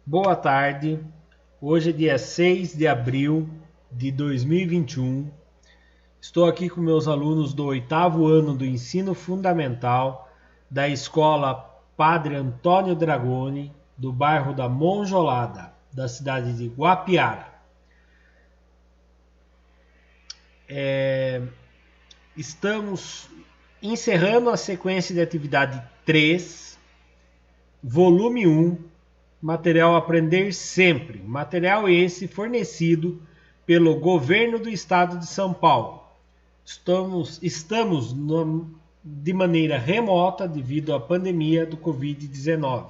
Boa tarde, hoje é dia 6 de abril de 2021. Estou aqui com meus alunos do 8º ano do ensino fundamental da escola Padre Antônio Dragoni, do bairro da Monjolada, da cidade de Guapiara. Estamos encerrando a sequência de atividade 3, volume 1, material Aprender Sempre. Material esse fornecido pelo governo do estado de São Paulo. Estamos de maneira remota devido à pandemia do Covid-19.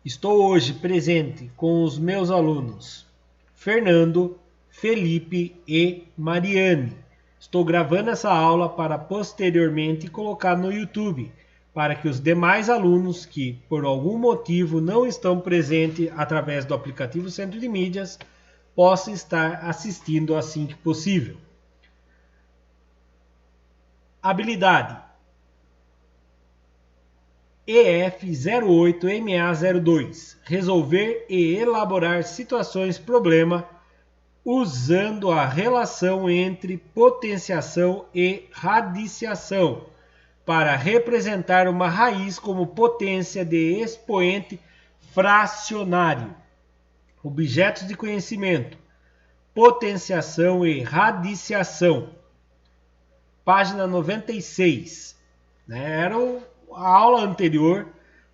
Estou hoje presente com os meus alunos Fernando, Felipe e Mariane. Estou gravando essa aula para posteriormente colocar no YouTube, para que os demais alunos que por algum motivo não estão presentes através do aplicativo Centro de Mídias possam estar assistindo assim que possível. Habilidade EF08MA02. Resolver e elaborar situações-problema usando a relação entre potenciação e radiciação para representar uma raiz como potência de expoente fracionário. Objetos de conhecimento: potenciação e radiciação. Página 96. Era a aula anterior,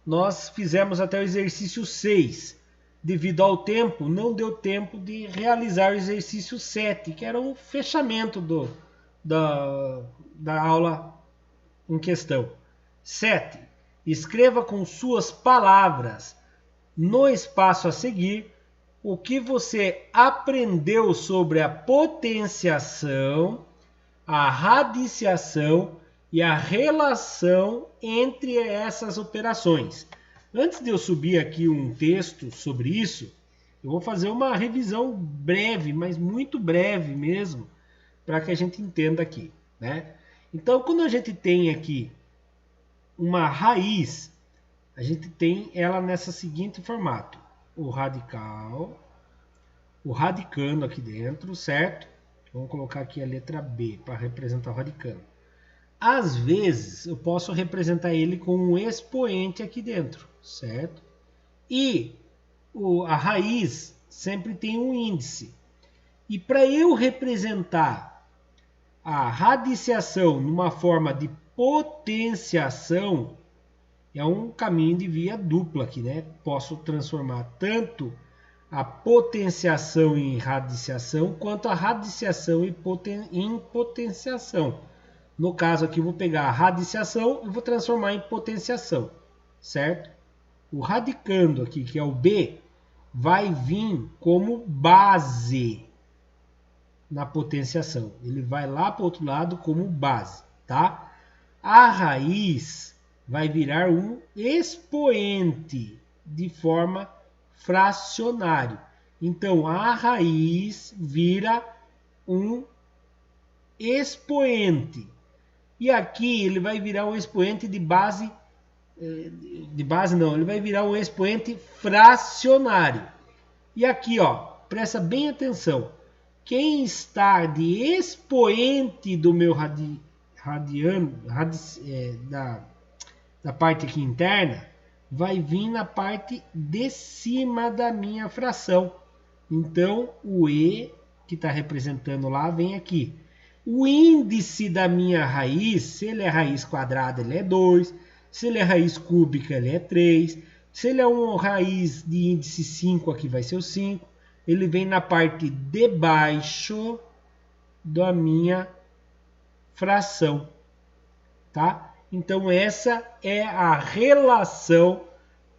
nós fizemos até o exercício 6. Devido ao tempo, não deu tempo de realizar o exercício 7, que era o fechamento da aula em questão. 7. Escreva com suas palavras, no espaço a seguir, o que você aprendeu sobre a potenciação, a radiciação e a relação entre essas operações. Antes de eu subir aqui um texto sobre isso, eu vou fazer uma revisão breve, mas muito breve mesmo, para que a gente entenda aqui, né? Então, quando a gente tem aqui uma raiz, a gente tem ela nessa seguinte formato: o radical, o radicando aqui dentro, certo? Vamos colocar aqui a letra B para representar o radicando. Às vezes, eu posso representar ele com um expoente aqui dentro, certo? E a raiz sempre tem um índice. E para eu representar a radiciação numa forma de potenciação, é um caminho de via dupla aqui, né? Posso transformar tanto a potenciação em radiciação, quanto a radiciação em potenciação. No caso aqui, eu vou pegar a radiciação e vou transformar em potenciação, certo? O radicando aqui, que é o B, vai vir como base na potenciação. Ele vai lá para o outro lado como base, tá? A raiz vai virar um expoente de forma fracionária. Então, a raiz vira um expoente. E aqui ele vai virar um expoente de base não, ele vai virar um expoente fracionário. E aqui, ó, presta bem atenção. Quem está de expoente do meu da parte aqui interna, vai vir na parte de cima da minha fração. Então, o E, que está representando lá, vem aqui. O índice da minha raiz, se ele é raiz quadrada, ele é 2. Se ele é raiz cúbica, ele é 3. Se ele é uma raiz de índice 5, aqui vai ser o 5. Ele vem na parte de baixo da minha fração, tá? Então, essa é a relação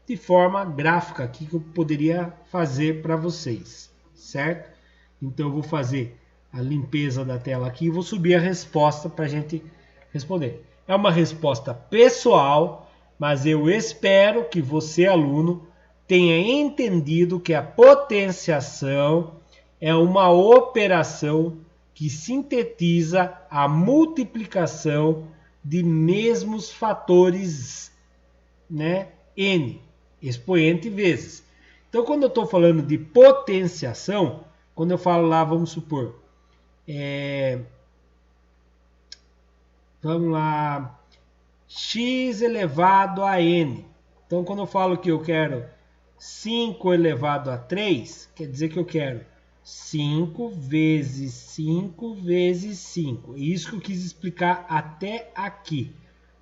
de forma gráfica aqui que eu poderia fazer para vocês, certo? Então, eu vou fazer a limpeza da tela aqui e vou subir a resposta para a gente responder. É uma resposta pessoal, mas eu espero que você, aluno, tenha entendido que a potenciação é uma operação que sintetiza a multiplicação de mesmos fatores, né, N, expoente vezes. Então, quando eu estou falando de potenciação, quando eu falo lá, vamos supor, vamos lá, x elevado a n. Então, quando eu falo que eu quero 5 elevado a 3, quer dizer que eu quero 5 vezes 5 vezes 5. É isso que eu quis explicar até aqui,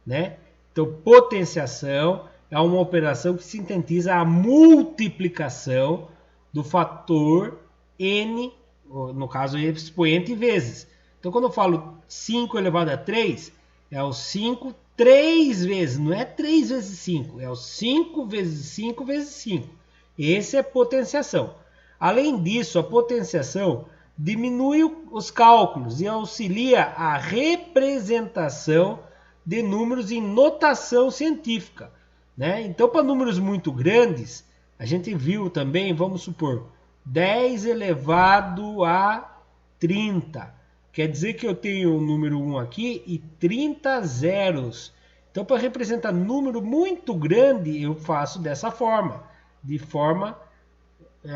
né? Então, potenciação é uma operação que sintetiza a multiplicação do fator n, no caso, expoente vezes. Então, quando eu falo 5 elevado a 3, é o 5 3 vezes, não é 3 vezes 5, é o 5 vezes 5 vezes 5. Esse é potenciação. Além disso, a potenciação diminui os cálculos e auxilia a representação de números em notação científica, né? Então, para números muito grandes, a gente viu também, vamos supor, 10 elevado a 30. Quer dizer que eu tenho o número 1 aqui e 30 zeros. Então, para representar número muito grande, eu faço dessa forma, de forma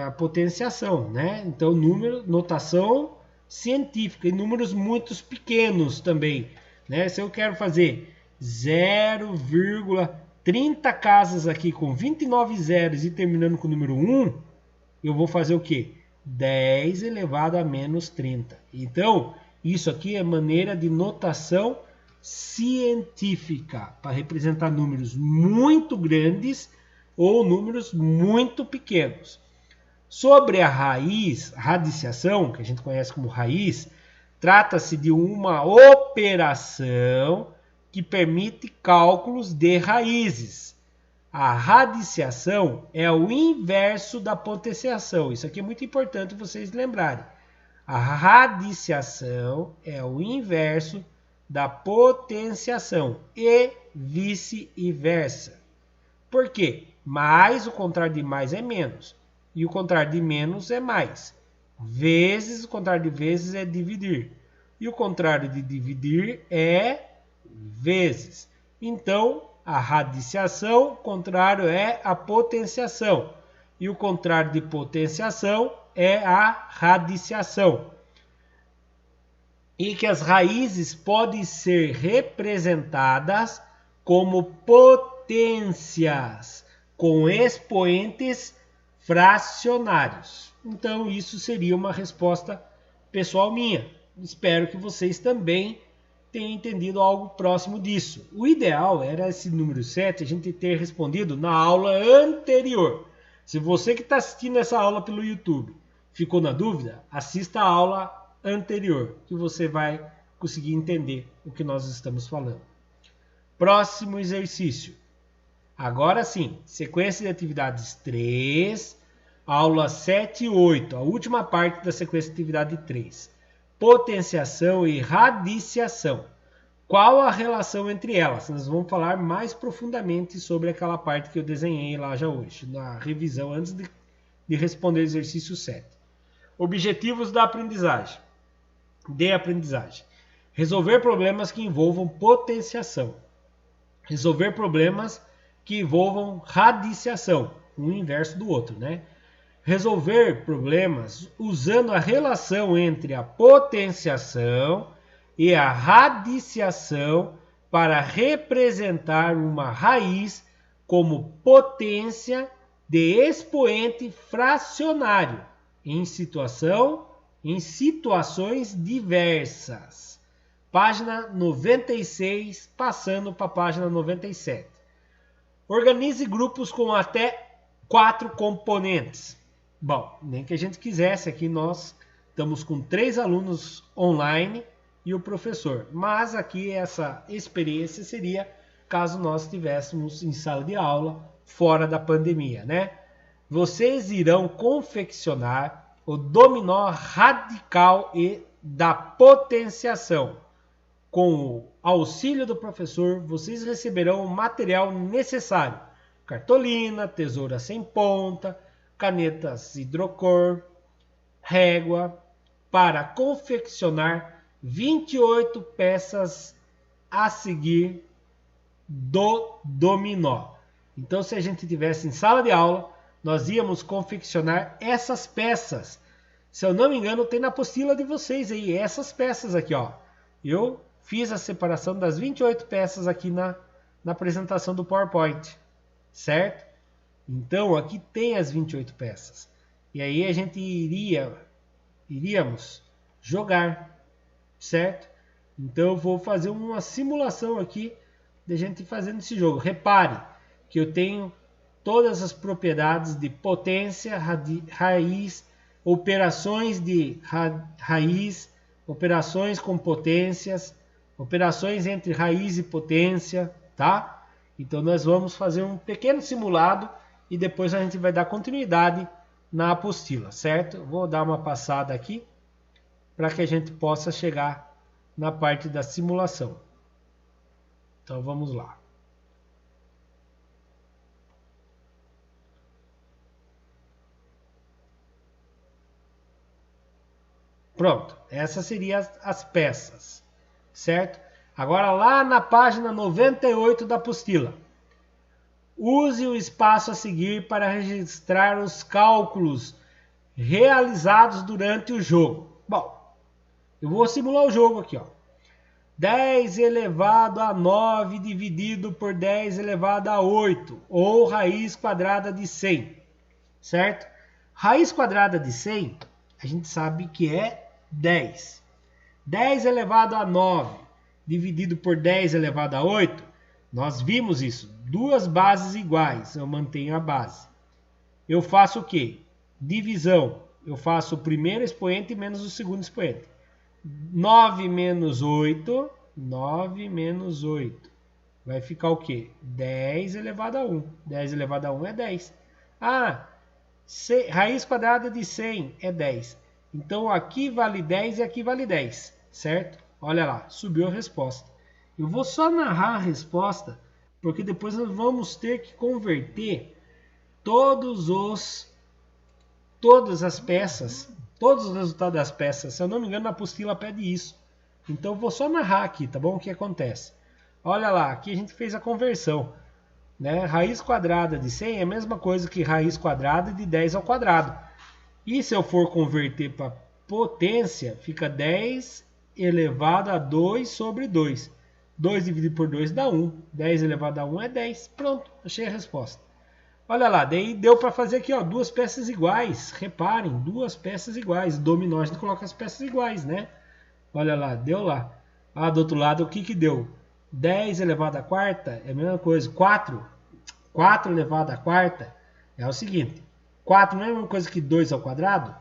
a potenciação, né? Então, número, notação científica, e números muito pequenos também, né? Se eu quero fazer 0,30 casas aqui com 29 zeros e terminando com o número 1, eu vou fazer o quê? 10 elevado a menos 30. Então, isso aqui é maneira de notação científica, para representar números muito grandes ou números muito pequenos. Sobre a raiz, radiciação, que a gente conhece como raiz, trata-se de uma operação que permite cálculos de raízes. A radiciação é o inverso da potenciação. Isso aqui é muito importante vocês lembrarem. A radiciação é o inverso da potenciação e vice-versa. Por quê? Mais, o contrário de mais é menos. E o contrário de menos é mais. Vezes, o contrário de vezes é dividir. E o contrário de dividir é vezes. Então, a radiciação, o contrário é a potenciação. E o contrário de potenciação é a radiciação. E que as raízes podem ser representadas como potências, com expoentes fracionários. Então, isso seria uma resposta pessoal minha. Espero que vocês também tenham entendido algo próximo disso. O ideal era esse número 7 a gente ter respondido na aula anterior. Se você que está assistindo essa aula pelo YouTube ficou na dúvida, assista a aula anterior, que você vai conseguir entender o que nós estamos falando. Próximo exercício. Agora sim, sequência de atividades 3, aula 7 e 8, a última parte da sequência de atividade 3. Potenciação e radiciação. Qual a relação entre elas? Nós vamos falar mais profundamente sobre aquela parte que eu desenhei lá já hoje, na revisão, antes de responder o exercício 7. Objetivos da aprendizagem. Resolver problemas que envolvam potenciação. Resolver problemas que envolvam radiciação, um inverso do outro, né? Resolver problemas usando a relação entre a potenciação e a radiciação para representar uma raiz como potência de expoente fracionário em situações diversas. Página 96, passando para a página 97. Organize grupos com até 4 componentes. Bom, nem que a gente quisesse, aqui nós estamos com 3 alunos online e o professor. Mas aqui essa experiência seria caso nós estivéssemos em sala de aula, fora da pandemia, né? Vocês irão confeccionar o dominó radical e da potenciação. Com o auxílio do professor, vocês receberão o material necessário: cartolina, tesoura sem ponta, canetas hidrocor, régua, para confeccionar 28 peças a seguir do dominó. Então, se a gente tivesse em sala de aula, nós íamos confeccionar essas peças. Se eu não me engano, tem na apostila de vocês aí, essas peças aqui, ó. Eu fiz a separação das 28 peças aqui na apresentação do PowerPoint, certo? Então, aqui tem as 28 peças. E aí a gente iríamos jogar, certo? Então, eu vou fazer uma simulação aqui de gente fazendo esse jogo. Repare que eu tenho todas as propriedades de potência, raiz, operações de raiz, operações com potências, operações entre raiz e potência, tá? Então nós vamos fazer um pequeno simulado e depois a gente vai dar continuidade na apostila, certo? Vou dar uma passada aqui para que a gente possa chegar na parte da simulação. Então vamos lá. Pronto, essas seriam as peças, certo? Agora lá na página 98 da apostila. Use o espaço a seguir para registrar os cálculos realizados durante o jogo. Bom, eu vou simular o jogo aqui, ó. 10 elevado a 9 dividido por 10 elevado a 8, ou raiz quadrada de 100, certo? Raiz quadrada de 100, a gente sabe que é 10. 10 elevado a 9 dividido por 10 elevado a 8, nós vimos isso. Duas bases iguais, eu mantenho a base. Eu faço o quê? Divisão. Eu faço o primeiro expoente menos o segundo expoente. 9 menos 8, 9 menos 8. Vai ficar o quê? 10 elevado a 1. 10 elevado a 1 é 10. Ah, raiz quadrada de 100 é 10. Então aqui vale 10 e aqui vale 10, certo? Olha lá, subiu a resposta. Eu vou só narrar a resposta, porque depois nós vamos ter que converter todas as peças, todos os resultados das peças. Se eu não me engano, a apostila pede isso. Então eu vou só narrar aqui, tá bom? O que acontece? Olha lá, aqui a gente fez a conversão, né? Raiz quadrada de 100 é a mesma coisa que raiz quadrada de 10 ao quadrado. E se eu for converter para potência, fica 10 elevado a 2 sobre 2. 2 dividido por 2 dá 1. 10 elevado a 1 é 10. Pronto, achei a resposta. Olha lá, daí deu para fazer aqui, ó, duas peças iguais. Reparem, duas peças iguais. Dominó a gente coloca as peças iguais, né? Olha lá, deu lá. Ah, do outro lado, o que que deu? 10 elevado a quarta é a mesma coisa. 4 elevado a quarta é o seguinte. 4 não é a mesma coisa que 2 ao quadrado?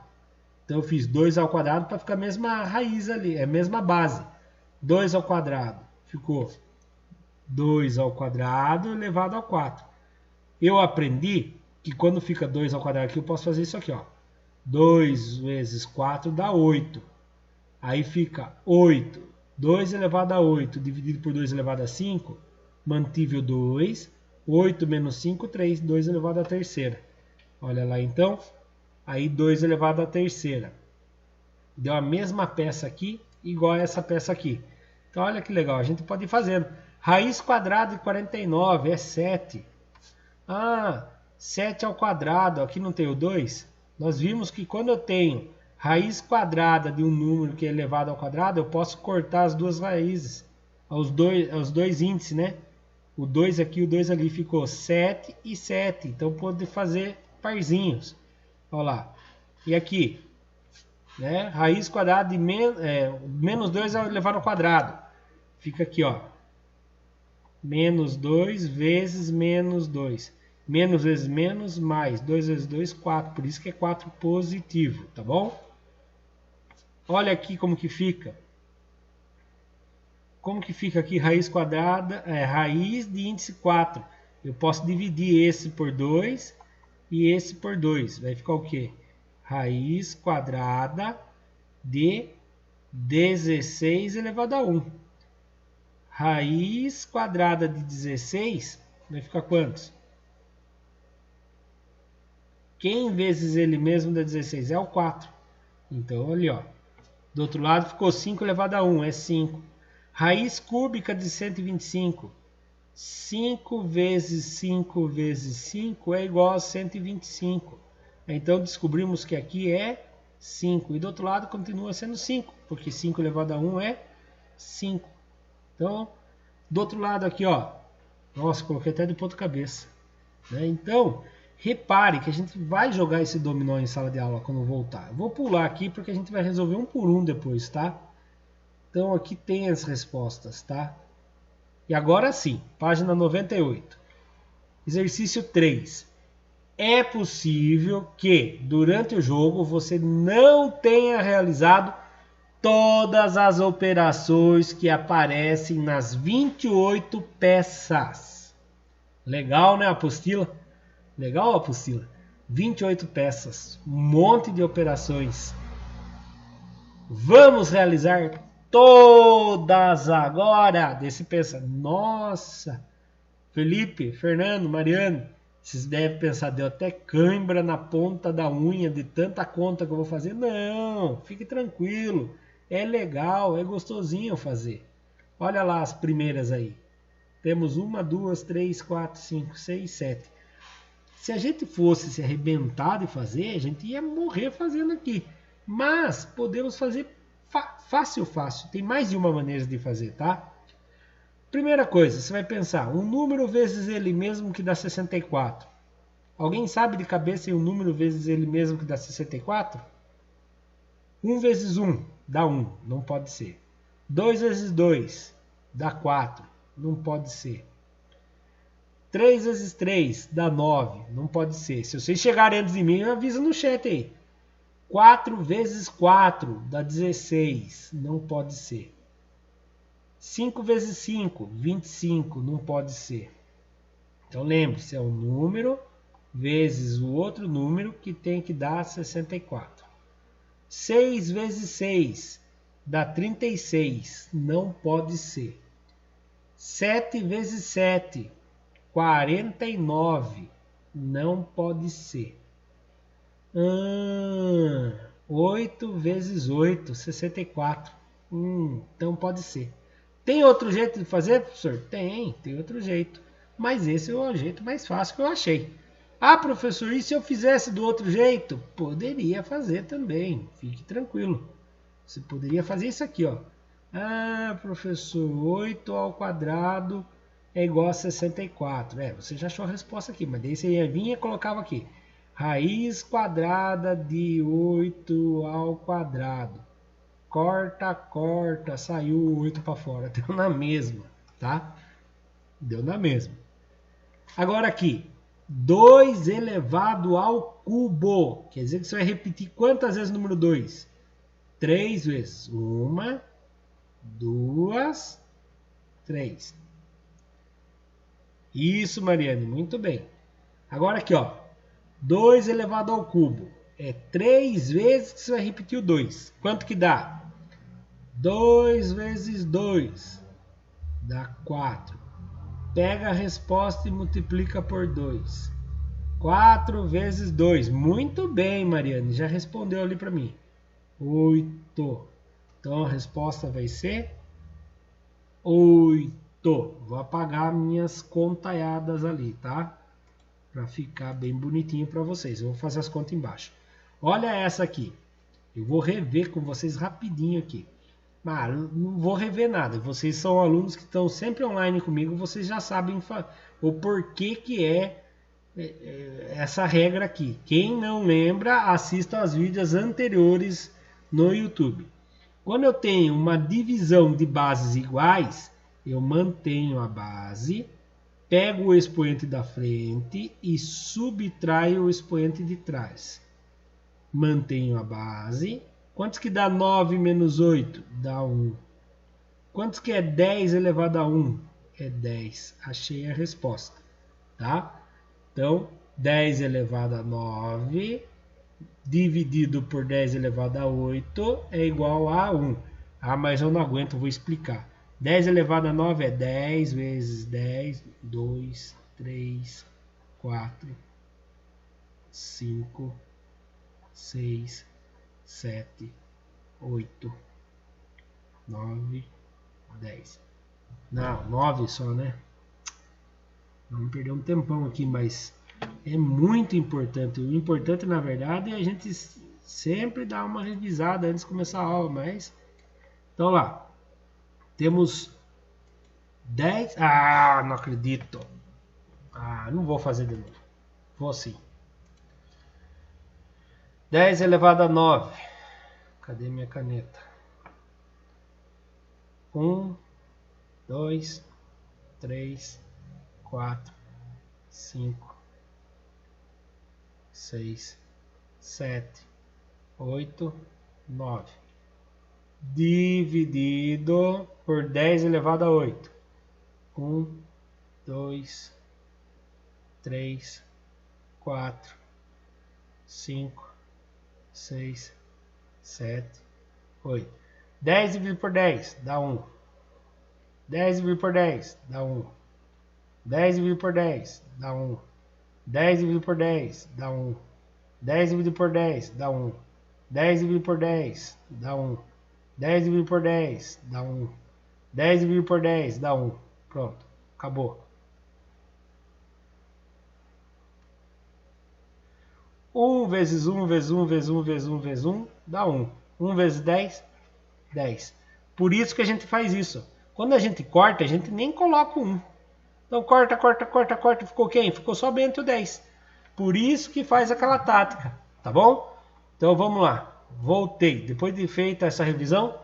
Então eu fiz 2 ao quadrado para ficar a mesma raiz ali, é a mesma base. 2 ao quadrado ficou 2 ao quadrado elevado ao 4. Eu aprendi que quando fica 2 ao quadrado aqui, eu posso fazer isso aqui, ó. 2 vezes 4 dá 8. Aí fica 8. 2 elevado a 8 dividido por 2 elevado a 5, mantive o 2. 8 menos 5, 3. 2 elevado a terceira. Olha lá então, aí 2 elevado a terceira. Deu a mesma peça aqui, igual a essa peça aqui. Então olha que legal, a gente pode ir fazendo. Raiz quadrada de 49 é 7. Ah, 7 ao quadrado, aqui não tem o 2? Nós vimos que quando eu tenho raiz quadrada de um número que é elevado ao quadrado, eu posso cortar as duas raízes, os dois índices, né? O 2 aqui e o 2 ali ficou 7 e 7. Então pode fazer parzinhos. Olha lá. E aqui, né? Raiz quadrada de menos 2 elevado ao quadrado. Fica aqui, ó. Menos 2 vezes menos 2. Menos vezes menos, mais. 2 vezes 2, 4. Por isso que é 4 positivo, tá bom? Olha aqui como que fica. Como que fica aqui raiz quadrada, raiz de índice 4. Eu posso dividir esse por 2 e esse por 2. Vai ficar o quê? Raiz quadrada de 16 elevado a 1. Raiz quadrada de 16 vai ficar quantos? Quem vezes ele mesmo dá 16? É o 4. Então, ali, ó. Do outro lado ficou 5 elevado a 1, é 5. Raiz cúbica de 125. 5 vezes 5 vezes 5 é igual a 125. Então descobrimos que aqui é 5. E do outro lado continua sendo 5, porque 5 elevado a 1 é 5. Então, do outro lado aqui, ó. Nossa, coloquei até de ponta cabeça. Né? Então, repare que a gente vai jogar esse dominó em sala de aula quando voltar. Eu vou pular aqui porque a gente vai resolver um por um depois, tá? Então, aqui tem as respostas, tá? E agora sim, página 98. Exercício 3. É possível que, durante o jogo, você não tenha realizado todas as operações que aparecem nas 28 peças. Legal, né, a apostila? Legal a apostila? 28 peças, um monte de operações. Vamos realizar todas agora. Desse pensa, nossa, Felipe, Fernando, Mariano, vocês devem pensar, deu até cãibra na ponta da unha de tanta conta que eu vou fazer. Não, fique tranquilo. É legal, é gostosinho fazer. Olha lá as primeiras aí. Temos 1, 2, 3, 4, 5, 6, 7. Se a gente fosse se arrebentar de fazer, a gente ia morrer fazendo aqui. Mas podemos fazer fácil. Tem mais de uma maneira de fazer, tá? Primeira coisa, você vai pensar, um número vezes ele mesmo que dá 64. Alguém sabe de cabeça um número vezes ele mesmo que dá 64? 1 vezes 1 dá 1, não pode ser. 2 vezes 2 dá 4, não pode ser. 3 vezes 3 dá 9, não pode ser. Se vocês chegarem antes de mim, avisa no chat aí. 4 vezes 4 dá 16, não pode ser. 5 vezes 5, 25, não pode ser. Então lembre-se, é um número vezes o outro número que tem que dar 64. 6 vezes 6 dá 36, não pode ser. 7 vezes 7, 49, não pode ser. 8 vezes 8, 64, então pode ser. Tem outro jeito de fazer, professor? Tem outro jeito. Mas esse é o jeito mais fácil que eu achei. Ah, professor, e se eu fizesse do outro jeito? Poderia fazer também, fique tranquilo. Você poderia fazer isso aqui, ó. Ah, professor, 8 ao quadrado é igual a 64. Você já achou a resposta aqui, mas daí você ia vir e colocava aqui. Raiz quadrada de 8 ao quadrado. Corta, saiu o 8 para fora. Deu na mesma, tá? Deu na mesma. Agora aqui, 2 elevado ao cubo. Quer dizer que você vai repetir quantas vezes o número 2? 3 vezes. 1, 2, 3. Isso, Mariane, muito bem. Agora aqui, ó. 2 elevado ao cubo. É 3 vezes que você vai repetir o 2. Quanto que dá? 2 vezes 2 dá 4. Pega a resposta e multiplica por 2. 4 vezes 2. Muito bem, Mariane. Já respondeu ali para mim. 8. Então a resposta vai ser 8. Vou apagar minhas contaiadas ali, tá? Para ficar bem bonitinho para vocês. Eu vou fazer as contas embaixo. Olha essa aqui. Eu vou rever com vocês rapidinho aqui. Mas não vou rever nada. Vocês são alunos que estão sempre online comigo. Vocês já sabem o porquê que é essa regra aqui. Quem não lembra, assista aos vídeos anteriores no YouTube. Quando eu tenho uma divisão de bases iguais, eu mantenho a base, pego o expoente da frente e subtraio o expoente de trás. Mantenho a base. Quantos que dá 9 menos 8? Dá 1. Quantos que é 10 elevado a 1? É 10. Achei a resposta. Tá? Então, 10 elevado a 9 dividido por 10 elevado a 8 é igual a 1. Ah, mas eu não aguento, vou explicar. 10 elevado a 9 é 10 vezes 10, 2, 3, 4, 5, 6, 7, 8, 9, 10. Não, 9 só, né? Vamos perder um tempão aqui, mas é muito importante. O importante, na verdade, é a gente sempre dar uma revisada antes de começar a aula. Mas então lá, temos 10. Ah, não acredito. Ah, não vou fazer de novo. Vou sim. 10 elevado a 9. Cadê minha caneta? 1, 2, 3, 4, 5, 6, 7, 8, 9. Dividido por 10 elevado a 8. 1, 2, 3, 4, 5, 6, 7, 8. 10 dividido por 10 dá 1. 10 dividido por 10 dá 1. 10 dividido por 10 dá 1. 10 dividido por 10 dá 1. 10 dividido por 10 dá 1. 10 dividido por 10 dá 1. 10 dividido por 10 dá 1. 10 dividido por 10 dá 1. Pronto, acabou. 1 vezes 1 vezes 1 vezes 1 vezes 1 vezes 1 dá 1. 1 vezes 10, 10. Por isso que a gente faz isso. Quando a gente corta, a gente nem coloca 1. Então corta, corta, corta, corta. Ficou quem? Ficou somente o 10. Por isso que faz aquela tática, tá bom? Então vamos lá. Voltei. Depois de feita essa revisão.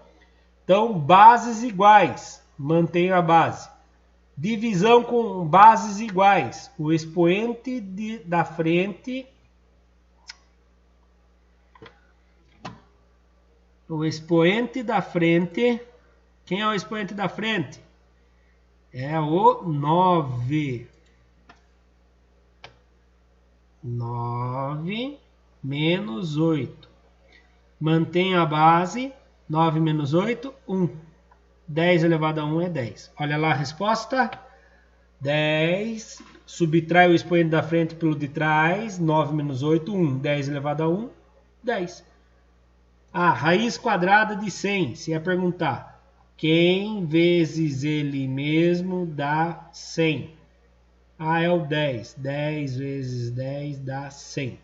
Então, bases iguais. Mantenho a base. Divisão com bases iguais. O expoente da frente. O expoente da frente. Quem é o expoente da frente? É o 9. 9 menos 8. Mantenho a base. 9 menos 8, 1. 10 elevado a 1 é 10. Olha lá a resposta. 10. Subtrai o expoente da frente pelo de trás. 9 menos 8, 1. 10 elevado a 1, 10. Ah, raiz quadrada de 100. Se ia perguntar. Quem vezes ele mesmo dá 100? Ah, é o 10. 10 vezes 10 dá 100.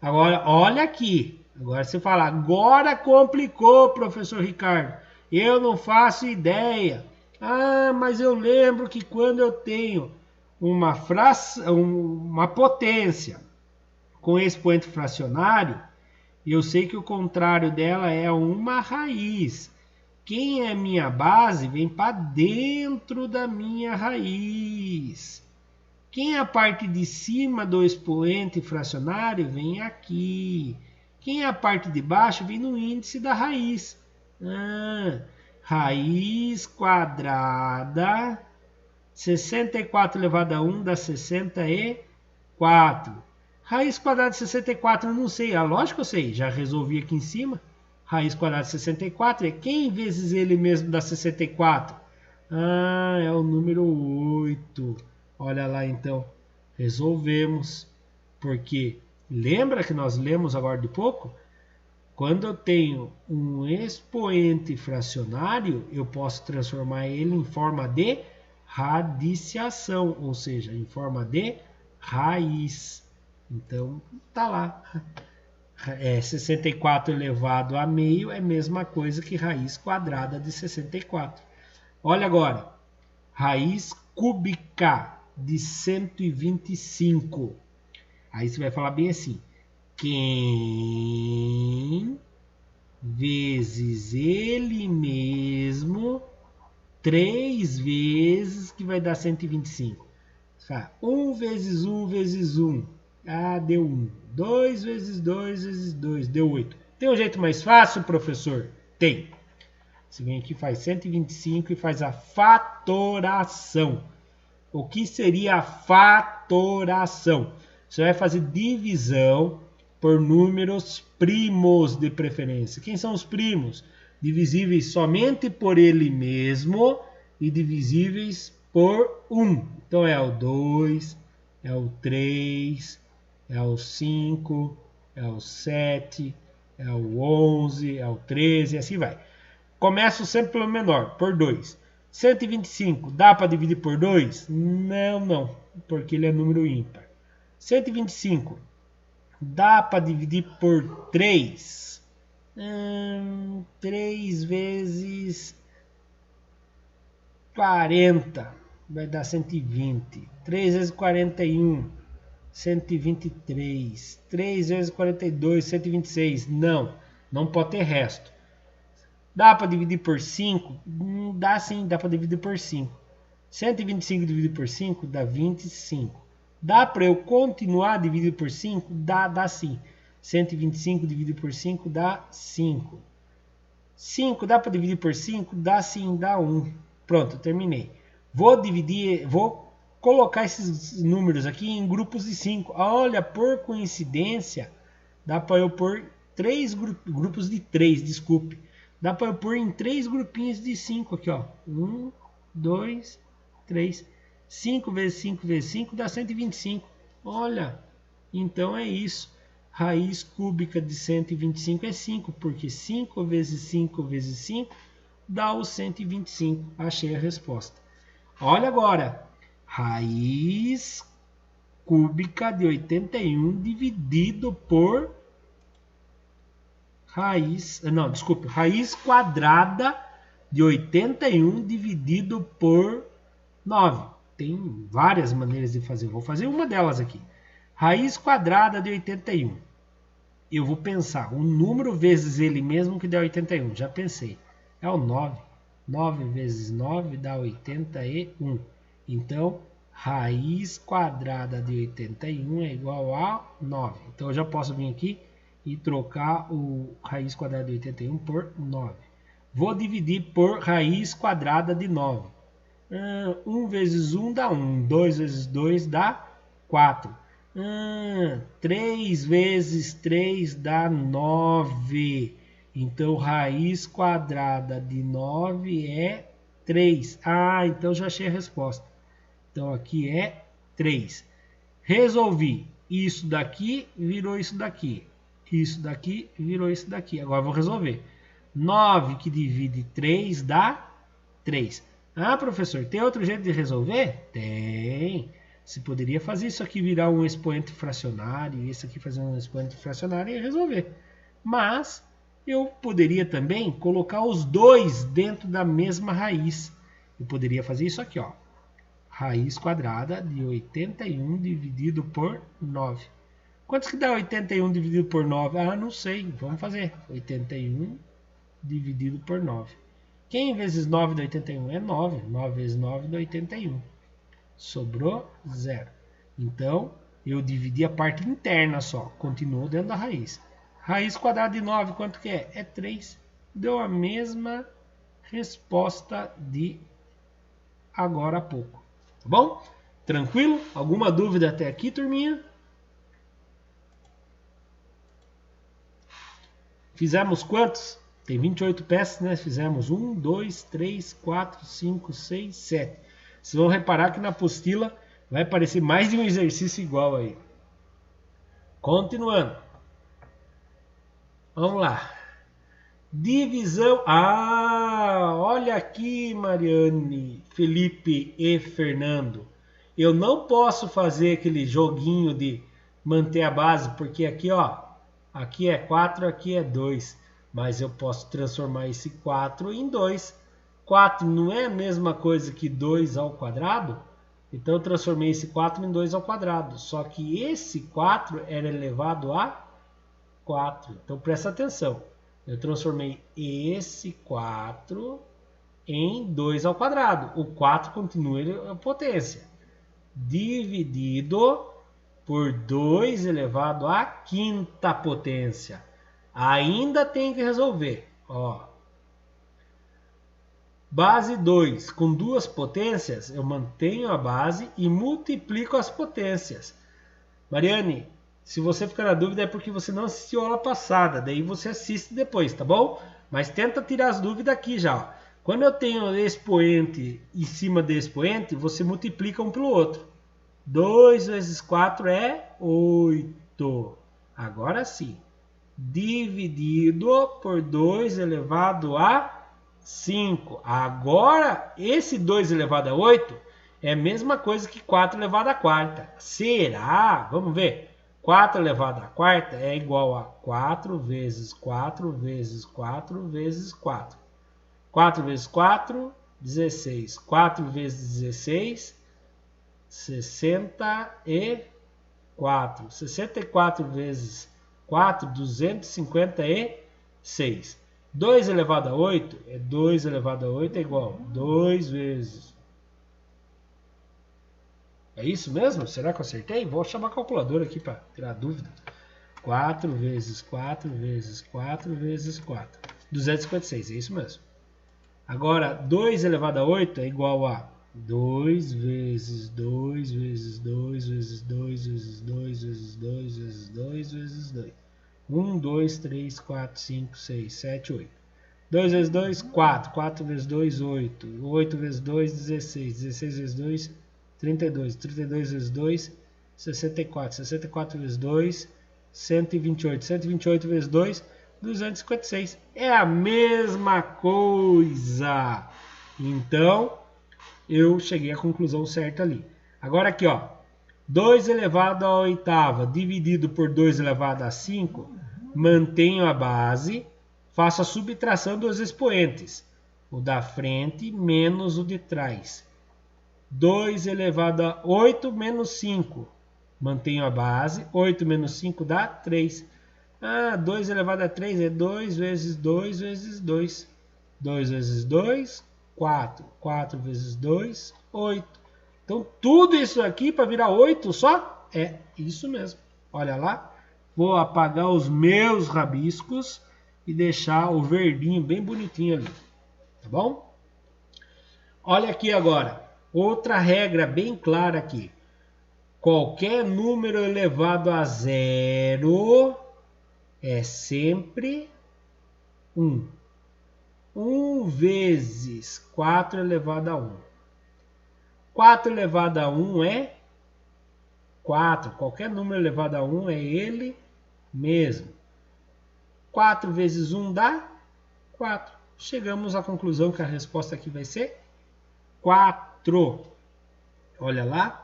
Agora, olha aqui. Agora você fala, agora complicou, professor Ricardo. Eu não faço ideia. Ah, mas eu lembro que quando eu tenho uma potência com expoente fracionário, eu sei que o contrário dela é uma raiz. Quem é minha base vem para dentro da minha raiz. Quem é a parte de cima do expoente fracionário vem aqui. Quem é a parte de baixo vem no índice da raiz. Raiz quadrada, 64 elevado a 1 dá 64. Raiz quadrada de 64 eu não sei. Lógico que eu sei, já resolvi aqui em cima. Raiz quadrada de 64 é quem vezes ele mesmo dá 64? É o número 8. Olha lá então, resolvemos. Porque lembra que nós lemos agora de pouco? Quando eu tenho um expoente fracionário, eu posso transformar ele em forma de radiciação, ou seja, em forma de raiz. Então, tá lá. 64 elevado a meio é a mesma coisa que raiz quadrada de 64. Olha agora, raiz cúbica de 125. Aí você vai falar bem assim, quem vezes ele mesmo 3 vezes que vai dar 125. 1 vezes 1 vezes 1. Deu 1. 2 vezes 2 vezes 2. Deu 8. Tem um jeito mais fácil, professor? Tem. Você vem aqui, faz 125 e faz a fatoração. O que seria a fatoração? Você vai fazer divisão por números primos de preferência. Quem são os primos? Divisíveis somente por ele mesmo e divisíveis por 1. Então é o 2, é o 3, é o 5, é o 7, é o 11, é o 13, e assim vai. Começo sempre pelo menor, por 2. 125, dá para dividir por 2? Não, porque ele é número ímpar. 125, dá para dividir por 3? 3 vezes 40 vai dar 120. 3 vezes 41, 123. 3 vezes 42, 126. Não pode ter resto. Dá para dividir por 5? Dá sim, dá para dividir por 5. 125 dividido por 5 dá 25. Dá para eu continuar dividido por 5? Dá sim. 125 dividido por 5 dá 5. 5 dá para dividir por 5? Dá sim, dá 1. Pronto, terminei. Vou colocar esses números aqui em grupos de 5. Olha, por coincidência, dá para eu pôr 3 grupos de 3, desculpe. Dá para eu pôr em 3 grupinhos de 5 aqui, ó. 1, 2, 3. 5 vezes 5 vezes 5 dá 125. Olha, então é isso. Raiz cúbica de 125 é 5, porque 5 vezes 5 vezes 5 dá o 125. Achei a resposta. Olha agora. Raiz cúbica de 81 dividido por raiz quadrada de 81 dividido por 9. Tem várias maneiras de fazer. Vou fazer uma delas aqui. Raiz quadrada de 81. Eu vou pensar um número vezes ele mesmo que dá 81. Já pensei. É o 9. 9 vezes 9 dá 81. Então, raiz quadrada de 81 é igual a 9. Então, eu já posso vir aqui e trocar o raiz quadrada de 81 por 9. Vou dividir por raiz quadrada de 9. 1 vezes 1 dá 1. 2 vezes 2 dá 4. 3 vezes 3 dá 9. Então, raiz quadrada de 9 é 3. Então já achei a resposta. Então, aqui é 3. Resolvi. Isso daqui virou isso daqui. Isso daqui virou isso daqui. Agora vou resolver. 9 que divide 3 dá 3. Professor, tem outro jeito de resolver? Tem. Você poderia fazer isso aqui virar um expoente fracionário, e esse aqui fazer um expoente fracionário e resolver. Mas eu poderia também colocar os dois dentro da mesma raiz. Eu poderia fazer isso aqui, ó. Raiz quadrada de 81 dividido por 9. Quantos que dá 81 dividido por 9? Não sei. Vamos fazer. 81 dividido por 9. Quem vezes 9 dá 81? É 9. 9 vezes 9 dá 81. Sobrou 0. Então, eu dividi a parte interna só. Continuou dentro da raiz. Raiz quadrada de 9, quanto que é? É 3. Deu a mesma resposta de agora há pouco. Tá bom? Tranquilo? Alguma dúvida até aqui, turminha? Fizemos quantos? Tem 28 peças, né? Fizemos 1, 2, 3, 4, 5, 6, 7. Vocês vão reparar que na apostila vai aparecer mais de um exercício igual aí. Continuando. Vamos lá. Divisão. Olha aqui, Mariane, Felipe e Fernando. Eu não posso fazer aquele joguinho de manter a base, porque aqui, ó, aqui é 4, aqui é 2. Mas eu posso transformar esse 4 em 2. 4 não é a mesma coisa que 2 ao quadrado? Então eu transformei esse 4 em 2 ao quadrado. Só que esse 4 era elevado a 4. Então presta atenção. Eu transformei esse 4 em 2 ao quadrado. O 4 continua a potência. Dividido por 2 elevado à quinta potência. Ainda tem que resolver. Ó. Base 2. Com duas potências, eu mantenho a base e multiplico as potências. Mariane, se você ficar na dúvida é porque você não assistiu a aula passada. Daí você assiste depois, tá bom? Mas tenta tirar as dúvidas aqui já. Ó. Quando eu tenho expoente em cima de expoente, você multiplica um pelo outro. 2 vezes 4 é 8. Agora sim. Dividido por 2 elevado a 5. Agora, esse 2 elevado a 8 é a mesma coisa que 4 elevado a quarta. Será? Vamos ver. 4 elevado a quarta é igual a 4 vezes 4 vezes 4 vezes 4. 4 vezes 4, 16. 4 vezes 16, 64. 64 vezes 4, 256. 2 elevado a 8 é 2 elevado a 8 é igual a 2 vezes. É isso mesmo? Será que eu acertei? Vou chamar a calculadora aqui para tirar dúvida. 4 vezes 4 vezes 4 vezes 4. 256, é isso mesmo. Agora, 2 elevado a 8 é igual a 2 vezes 2 vezes 2 vezes 2 vezes 2 vezes 2 vezes 2 vezes 2. 1, 2, 3, 4, 5, 6, 7, 8. 2 vezes 2, 4. 4 vezes 2, 8. 8 vezes 2, 16. 16 vezes 2, 32. 32 vezes 2, 64. 64 vezes 2, 128. 128 vezes 2, 256. É a mesma coisa. Então, eu cheguei à conclusão certa ali. Agora aqui, ó. 2 elevado à oitava dividido por 2 elevado a 5, mantenho a base, faço a subtração dos expoentes. O da frente menos o de trás. 2 elevado a 8 menos 5. Mantenho a base. 8 menos 5 dá 3. 2 elevado a 3 é 2 vezes 2 vezes 2. 2 vezes 2, 4. 4 vezes 2, 8. Então, tudo isso aqui para virar 8 só? É isso mesmo. Olha lá. Vou apagar os meus rabiscos e deixar o verdinho bem bonitinho ali. Tá bom? Olha aqui agora. Outra regra bem clara aqui. Qualquer número elevado a zero é sempre 1. 1 vezes 4 elevado a 1. 4 elevado a 1 é 4. Qualquer número elevado a 1 é ele mesmo. 4 vezes 1 dá 4. Chegamos à conclusão que a resposta aqui vai ser 4. Olha lá.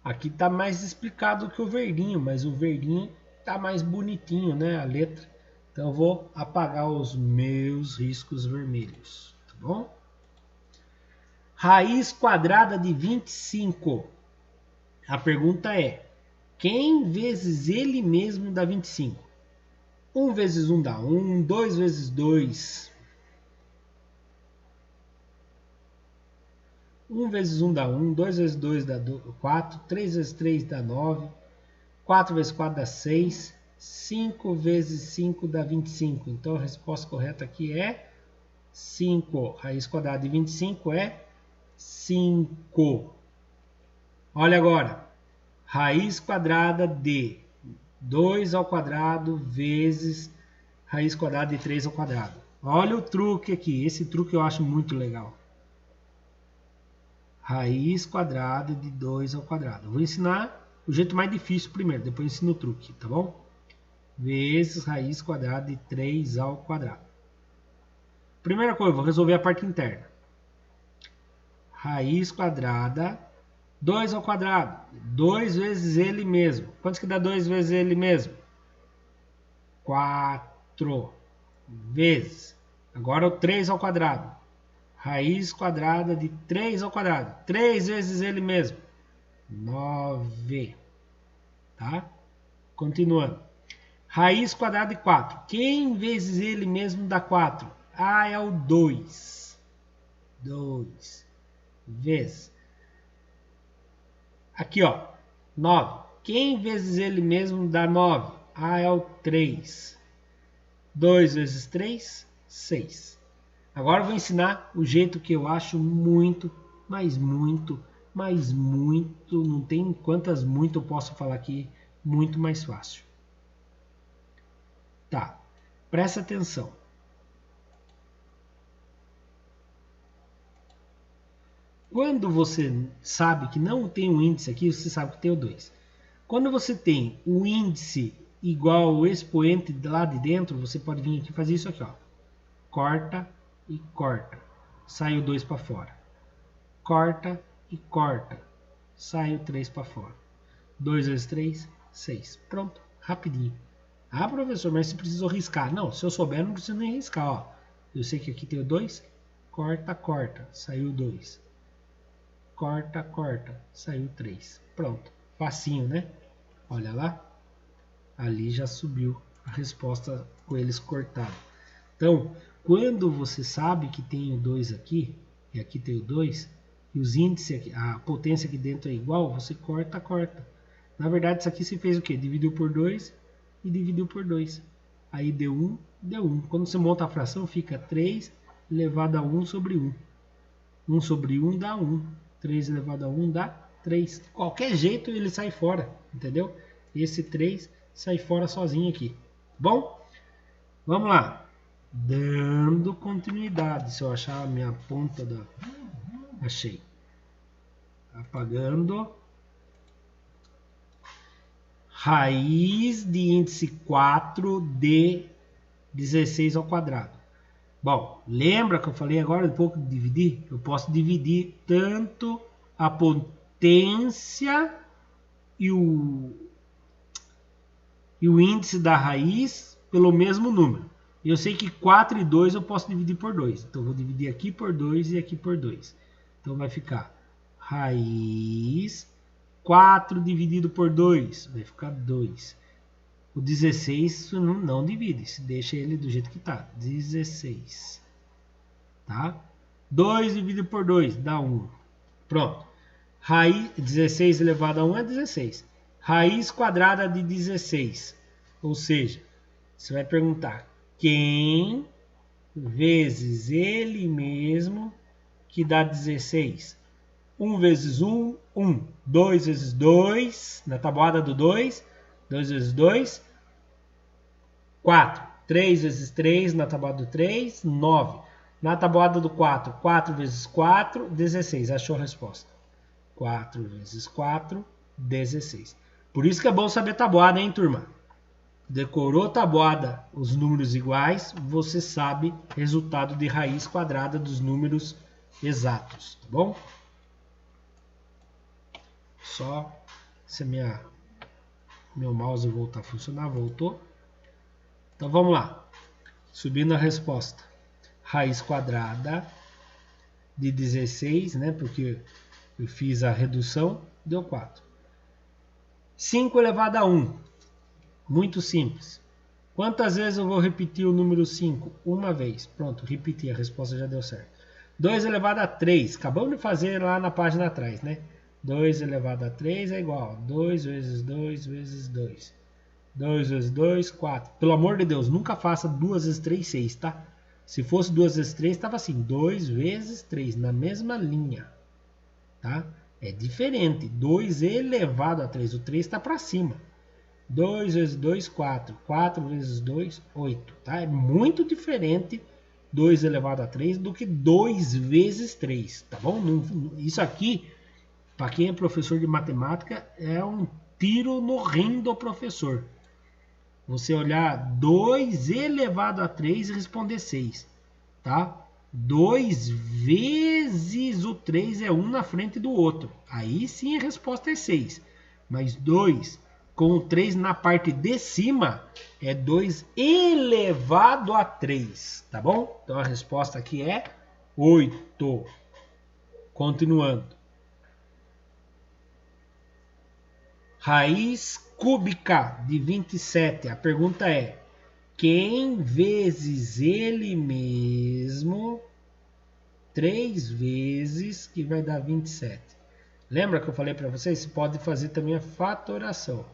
Aqui está mais explicado que o verdinho, mas o verdinho está mais bonitinho, né? A letra. Então eu vou apagar os meus riscos vermelhos. Tá bom? Raiz quadrada de 25. A pergunta é: quem vezes ele mesmo dá 25? 1 vezes 1 dá 1, 2 vezes 2. 1 vezes 1 dá 1, 2 vezes 2 dá 4, 3 vezes 3 dá 9, 4 vezes 4 dá 6, 5 vezes 5 dá 25. Então a resposta correta aqui é 5. Raiz quadrada de 25 é 5. Olha agora. Raiz quadrada de 2 ao quadrado vezes raiz quadrada de 3 ao quadrado. Olha o truque aqui. Esse truque eu acho muito legal. Raiz quadrada de 2 ao quadrado. Eu vou ensinar o jeito mais difícil primeiro, depois eu ensino o truque, tá bom? Vezes raiz quadrada de 3 ao quadrado. Primeira coisa, eu vou resolver a parte interna. Raiz quadrada, 2 ao quadrado. 2 vezes ele mesmo. Quanto que dá 2 vezes ele mesmo? 4 vezes. Agora o 3 ao quadrado. Raiz quadrada de 3 ao quadrado. 3 vezes ele mesmo. 9. Tá? Continuando. Raiz quadrada de 4. Quem vezes ele mesmo dá 4? É o 2. 2 vezes. Aqui, ó. 9. Quem vezes ele mesmo dá 9? É o 3. 2 vezes 3, 6. Agora eu vou ensinar o jeito que eu acho muito, mas muito, não tem quantas muito eu posso falar aqui, muito mais fácil. Tá, presta atenção. Quando você sabe que não tem um índice aqui, você sabe que tem o 2. Quando você tem o índice igual ao expoente lá de dentro, você pode vir aqui e fazer isso aqui, ó. Corta e corta. Sai o 2 para fora. Corta e corta. Sai o 3 para fora. 2 vezes 3, 6. Pronto, rapidinho. Ah, professor, mas você precisou riscar. Não, se eu souber, não preciso nem riscar. Ó. Eu sei que aqui tem o 2. Corta, corta. Saiu o 2. Corta, corta. Saiu o 3. Pronto. Facinho, né? Olha lá. Ali já subiu a resposta com eles cortados. Então, quando você sabe que tem o 2 aqui, e aqui tem o 2, e os índices, aqui, a potência aqui dentro é igual, você corta, corta. Na verdade, isso aqui você fez o quê? Dividiu por 2 e dividiu por 2. Aí deu 1, deu 1. Quando você monta a fração, fica 3 elevado a 1 sobre 1. 1 sobre 1 dá 1. 3 elevado a 1 dá 3. Qualquer jeito ele sai fora, entendeu? Esse 3 sai fora sozinho aqui. Bom, vamos lá. Dando continuidade. Se eu achar a minha ponta da... Achei. Apagando. Raiz de índice 4 de 16 ao quadrado. Bom, lembra que eu falei agora um pouco de dividir? Eu posso dividir tanto a potência e o índice da raiz pelo mesmo número. Eu sei que 4 e 2 eu posso dividir por 2. Então, eu vou dividir aqui por 2 e aqui por 2. Então, vai ficar raiz 4 dividido por 2. Vai ficar 2. O 16 não divide. Se deixa ele do jeito que está. 16. Tá? 2 dividido por 2 dá 1. Pronto. Raiz 16 elevado a 1 é 16. Raiz quadrada de 16. Ou seja, você vai perguntar quem vezes ele mesmo que dá 16. 1 vezes 1, 1. 2 vezes 2, na tabuada do 2. 2 vezes 2, 4. 3 vezes 3, na tabuada do 3, 9. Na tabuada do 4, 4 vezes 4, 16. Achou a resposta. 4 vezes 4, 16. Por isso que é bom saber tabuada, hein, turma? Decorou tabuada, os números iguais, você sabe resultado de raiz quadrada dos números exatos, tá bom? Só se meu mouse voltar a funcionar, voltou. Então vamos lá. Subindo a resposta. Raiz quadrada de 16, né? Porque eu fiz a redução, deu 4. 5 elevado a 1. Muito simples. Quantas vezes eu vou repetir o número 5? Uma vez. Pronto, repeti, a resposta já deu certo. 2 elevado a 3. Acabamos de fazer lá na página atrás, né? 2 elevado a 3 é igual a 2 vezes 2 vezes 2. 2 vezes 2, 4. Pelo amor de Deus, nunca faça 2 vezes 3, 6, tá? Se fosse 2 vezes 3, estava assim, 2 vezes 3, na mesma linha. Tá? É diferente. 2 elevado a 3. O 3 está para cima. 2 vezes 2, 4. 4 vezes 2, 8. Tá? É muito diferente 2 elevado a 3 do que 2 vezes 3. Tá bom? Isso aqui, para quem é professor de matemática, é um tiro no rim do professor. Você olhar 2 elevado a 3 e responder 6. Tá? 2 vezes o 3 é um na frente do outro. Aí sim a resposta é 6. Mas 2 com o 3 na parte de cima é 2 elevado a 3. Tá bom? Então a resposta aqui é 8. Continuando. Raiz cúbica de 27. A pergunta é: quem vezes ele mesmo 3 vezes que vai dar 27? Lembra que eu falei para vocês? Você pode fazer também a fatoração.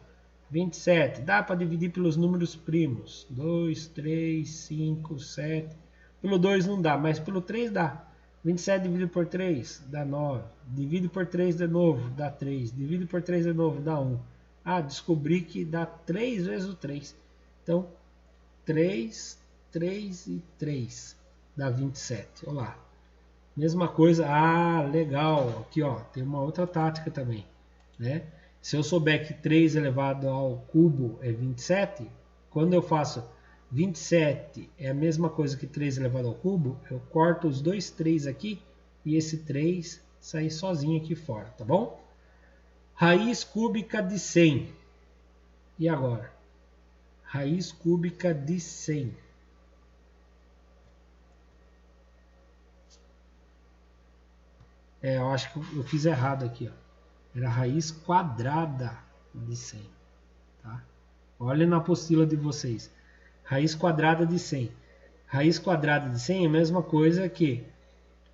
27. Dá para dividir pelos números primos. 2, 3, 5, 7. Pelo 2 não dá, mas pelo 3 dá. 27 dividido por 3 dá 9. Divide por 3 de novo, dá 3. Divide por 3 de novo, dá 1. Ah, descobri que dá 3 vezes o 3. Então, 3, 3 e 3 dá 27. Olha lá. Mesma coisa. Ah, legal. Aqui, ó, tem uma outra tática também, né? Se eu souber que 3 elevado ao cubo é 27, quando eu faço 27 é a mesma coisa que 3 elevado ao cubo. Eu corto os dois 3 aqui e esse 3 sai sozinho aqui fora, tá bom? Raiz cúbica de 100. E agora? Raiz cúbica de 100. Eu acho que eu fiz errado aqui, ó. Era raiz quadrada de 100, tá? Olha na apostila de vocês. Raiz quadrada de 100. Raiz quadrada de 100 é a mesma coisa que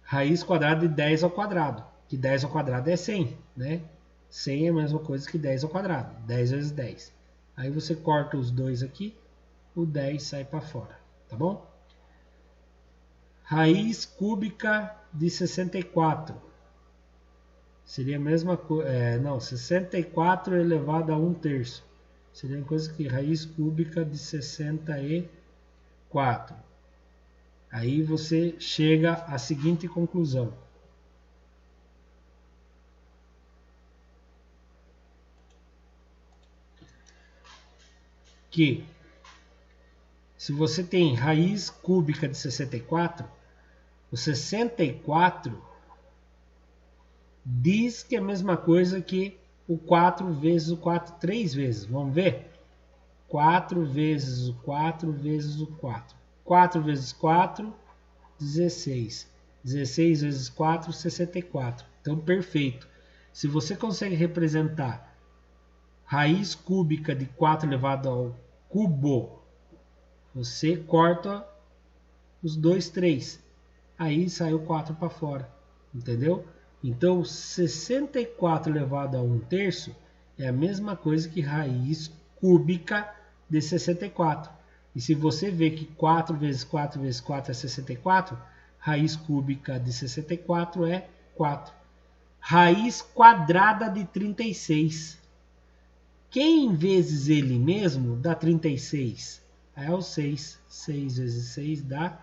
raiz quadrada de 10 ao quadrado. Que 10 ao quadrado é 100, né? 100 é a mesma coisa que 10 ao quadrado. 10 vezes 10. Aí você corta os dois aqui, o 10 sai para fora, tá bom? Raiz cúbica de 64. Seria a mesma coisa. Não, 64 elevado a 1/3. Seria uma coisa que raiz cúbica de 64. Aí você chega à seguinte conclusão. Que se você tem raiz cúbica de 64, o 64 diz que é a mesma coisa que o 4 vezes o 4, 3 vezes. Vamos ver? 4 vezes o 4 vezes o 4. 4 vezes 4, 16. 16 vezes 4, 64. Então, perfeito. Se você consegue representar raiz cúbica de 4 elevado ao cubo, você corta os dois 3. Aí sai o 4 para fora. Entendeu? Então, 64 elevado a 1/3 é a mesma coisa que raiz cúbica de 64. E se você vê que 4 vezes 4 vezes 4 é 64, raiz cúbica de 64 é 4. Raiz quadrada de 36. Quem vezes ele mesmo dá 36? É o 6. 6 vezes 6 dá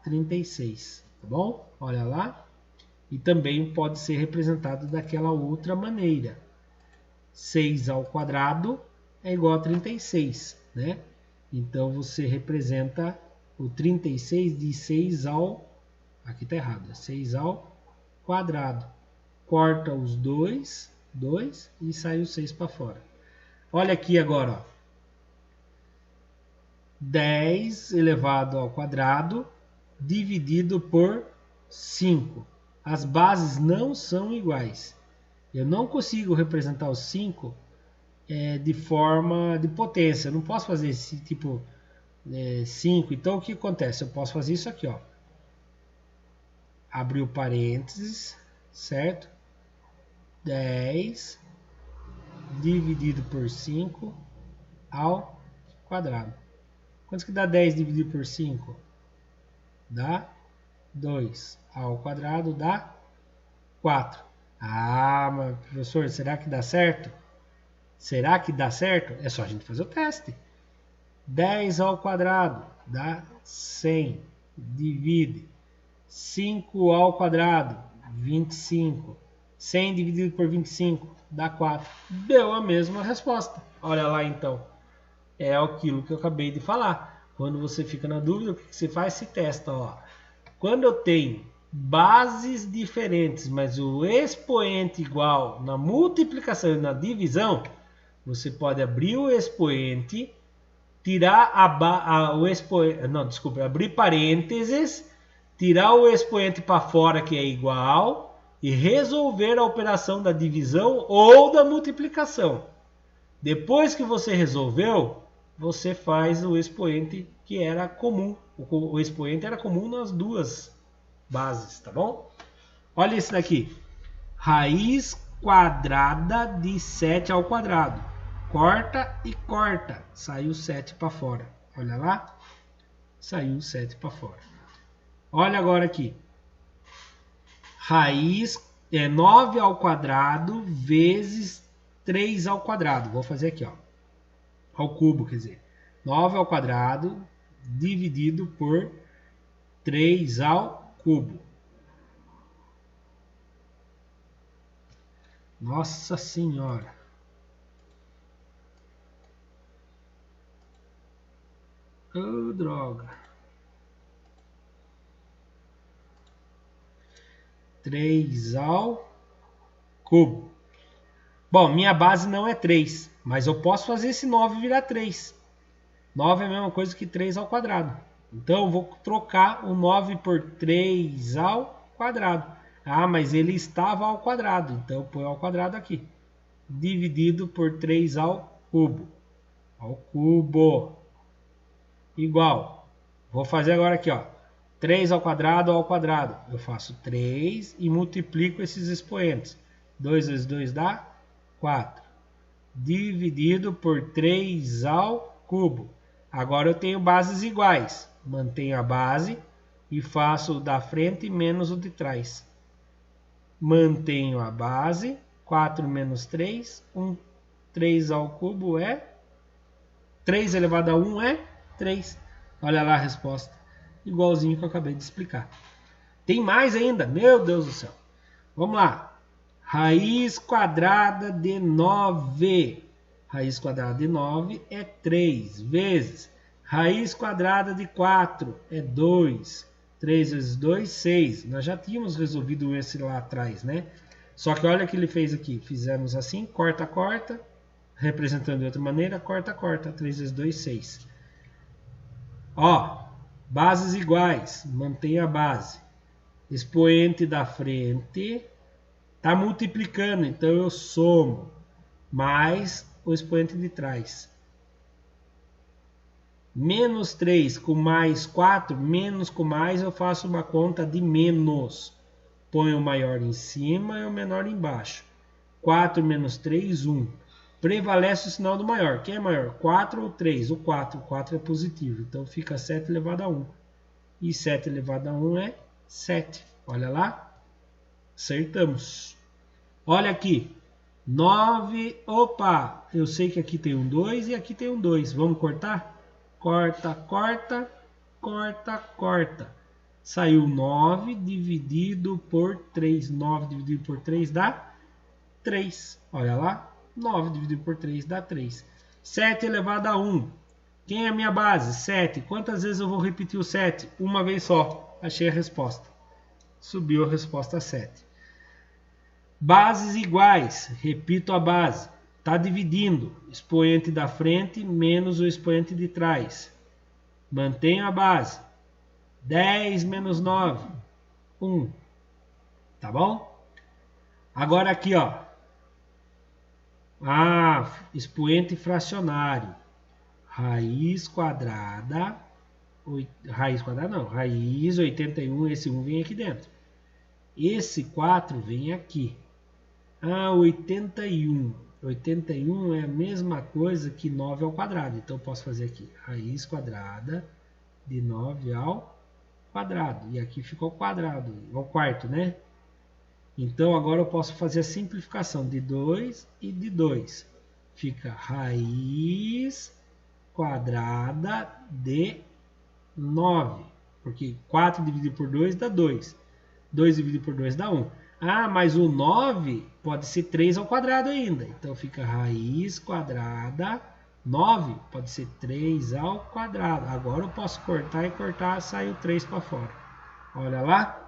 36. Tá bom? Olha lá. E também pode ser representado daquela outra maneira. 6 ao quadrado é igual a 36, né? Então você representa o 36 de 6 ao... Aqui está errado, 6 ao quadrado. Corta os dois e sai o 6 para fora. Olha aqui agora, ó. 10 elevado ao quadrado dividido por 5. As bases não são iguais. Eu não consigo representar os 5 de forma de potência. Eu não posso fazer esse tipo 5. Então o que acontece? Eu posso fazer isso aqui, ó. Abrir o parênteses, certo? 10 dividido por 5 ao quadrado. Quanto que dá 10 dividido por 5? Dá 2. Ao quadrado dá 4. Ah, mas professor, será que dá certo? Será que dá certo? É só a gente fazer o teste. 10 ao quadrado dá 100. Divide. 5 ao quadrado, 25. 100 dividido por 25 dá 4. Deu a mesma resposta. Olha lá então. É aquilo que eu acabei de falar. Quando você fica na dúvida, o que você faz? Se testa. Ó. Quando eu tenho bases diferentes, mas o expoente igual na multiplicação e na divisão, você pode abrir o expoente, tirar o expoente, não, desculpa, abrir parênteses, tirar o expoente para fora que é igual e resolver a operação da divisão ou da multiplicação. Depois que você resolveu, você faz o expoente que era comum. O expoente era comum nas duas bases, tá bom? Olha esse daqui. Raiz quadrada de 7 ao quadrado. Corta e corta. Saiu 7 para fora. Olha lá. Saiu 7 para fora. Olha agora aqui. Raiz é 9 ao quadrado vezes 3 ao quadrado. Vou fazer aqui, ó. Ao cubo, quer dizer. 9 ao quadrado dividido por 3 ao cubo. Nossa Senhora. Oh, droga. 3 ao cubo. Bom, minha base não é 3, mas eu posso fazer esse 9 virar 3. 9 é a mesma coisa que 3 ao quadrado. Então eu vou trocar o 9 por 3 ao quadrado. Ah, mas ele estava ao quadrado, então eu ponho ao quadrado aqui. Dividido por 3 ao cubo. Ao cubo. Igual. Vou fazer agora aqui, ó. 3 ao quadrado. Eu faço 3 e multiplico esses expoentes. 2 vezes 2 dá 4. Dividido por 3 ao cubo. Agora eu tenho bases iguais. Mantenho a base e faço o da frente menos o de trás. Mantenho a base. 4 menos 3. 3 ao cubo é 3 elevado a 1 é 3. Olha lá a resposta. Igualzinho que eu acabei de explicar. Tem mais ainda. Meu Deus do céu. Vamos lá. Raiz quadrada de 9. Raiz quadrada de 9 é 3 vezes. Raiz quadrada de 4 é 2. 3 vezes 2, 6. Nós já tínhamos resolvido esse lá atrás, né? Só que olha o que ele fez aqui. Fizemos assim, corta, corta. Representando de outra maneira, corta, corta. 3 vezes 2, 6. Ó, bases iguais. Mantém a base. Expoente da frente está multiplicando, então eu somo mais o expoente de trás. Menos 3 com mais 4, menos com mais, eu faço uma conta de menos. Ponho o maior em cima e o menor embaixo. 4 menos 3, 1. Prevalece o sinal do maior. Quem é maior? 4 ou 3? O 4. O 4 é positivo. Então fica 7 elevado a 1. E 7 elevado a 1 é 7. Olha lá. Acertamos. Olha aqui. 9. Opa! Eu sei que aqui tem um 2 e aqui tem um 2. Vamos cortar? Corta, corta, corta, corta. Saiu 9 dividido por 3. 9 dividido por 3 dá 3. Olha lá. 9 dividido por 3 dá 3. 7 elevado a 1. Quem é a minha base? 7. Quantas vezes eu vou repetir o 7? Uma vez só. Achei a resposta. Subiu a resposta 7. Bases iguais. Repito a base. Está dividindo. Expoente da frente menos o expoente de trás. Mantenho a base. 10 menos 9. 1. Tá bom? Agora aqui, ó. Expoente fracionário. Raiz quadrada. Raiz quadrada não. Raiz 81. Esse 1 vem aqui dentro. Esse 4 vem aqui. 81. 81 é a mesma coisa que 9 ao quadrado. Então eu posso fazer aqui. Raiz quadrada de 9 ao quadrado. E aqui ficou quadrado. Ao quarto, né? Então agora eu posso fazer a simplificação de 2 e de 2. Fica raiz quadrada de 9. Porque 4 dividido por 2 dá 2. 2 dividido por 2 dá 1. Mas o 9 pode ser 3 ao quadrado ainda. Então fica raiz quadrada 9 pode ser 3 ao quadrado. Agora eu posso cortar e cortar, saiu 3 para fora. Olha lá.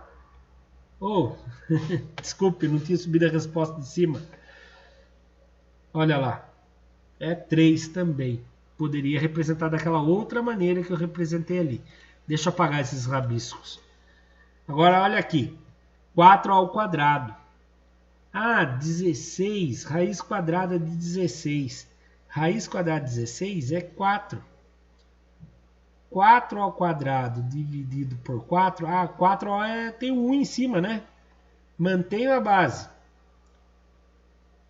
Desculpe, não tinha subido a resposta de cima. Olha lá. É 3 também. Poderia representar daquela outra maneira que eu representei ali. Deixa eu apagar esses rabiscos. Agora olha aqui. 4 ao quadrado. 16. Raiz quadrada de 16. Raiz quadrada de 16 é 4. 4 ao quadrado dividido por 4. 4 tem um 1 em cima, né? Mantenho a base.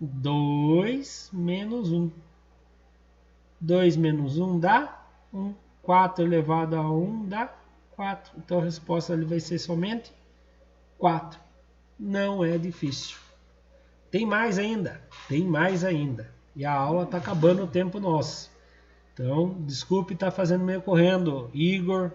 2 menos 1. 2 menos 1 dá 1. 4 elevado a 1 dá 4. Então a resposta ali vai ser somente 4. Não é difícil. Tem mais ainda. Tem mais ainda. E a aula está acabando o tempo nosso. Então, desculpe estar fazendo meio correndo. Igor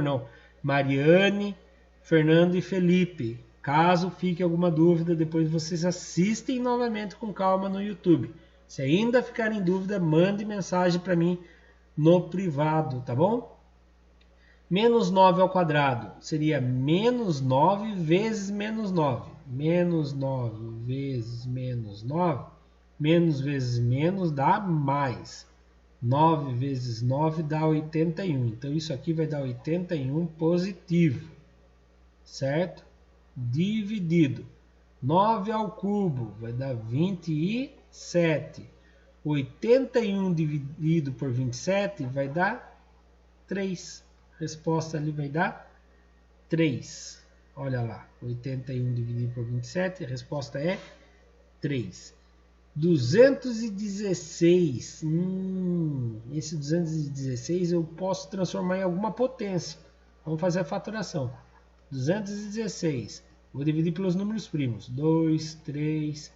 não. Mariane, Fernando e Felipe. Caso fique alguma dúvida, depois vocês assistem novamente com calma no YouTube. Se ainda ficar em dúvida, mande mensagem para mim no privado, tá bom? Menos 9 ao quadrado seria menos 9 vezes menos 9. Menos 9 vezes menos 9. Menos vezes menos dá mais. 9 vezes 9 dá 81. Então isso aqui vai dar 81 positivo. Certo? Dividido. 9 ao cubo vai dar 27. 81 dividido por 27 vai dar 3. A resposta ali vai dar 3. Olha lá, 81 dividido por 27, a resposta é 3. 216. Esse 216 eu posso transformar em alguma potência. Vamos fazer a faturação. 216. Vou dividir pelos números primos. 2, 3,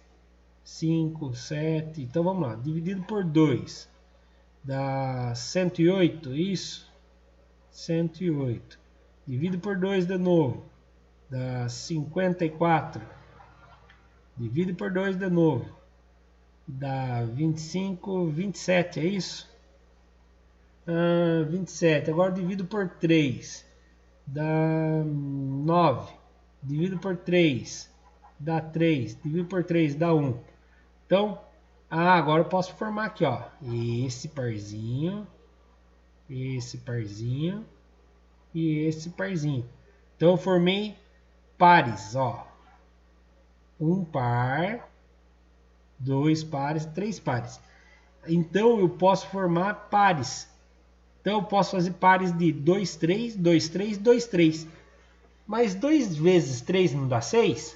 5, 7. Então vamos lá. Dividido por 2. Dá 108, isso? 108. Divido por 2 de novo. Dá 54. Divido por 2 de novo. Dá 25, 27, é isso? 27. Agora divido por 3. Dá 9. Divido por 3. Dá 3. Divido por 3 dá 1. Então, agora eu posso formar aqui, ó. Esse parzinho. Esse parzinho e esse parzinho. Então eu formei pares, ó. Um par, dois pares, três pares. Então eu posso formar pares. Então eu posso fazer pares de 2, 3, 2, 3, 2, 3. Mas 2 vezes 3 não dá 6?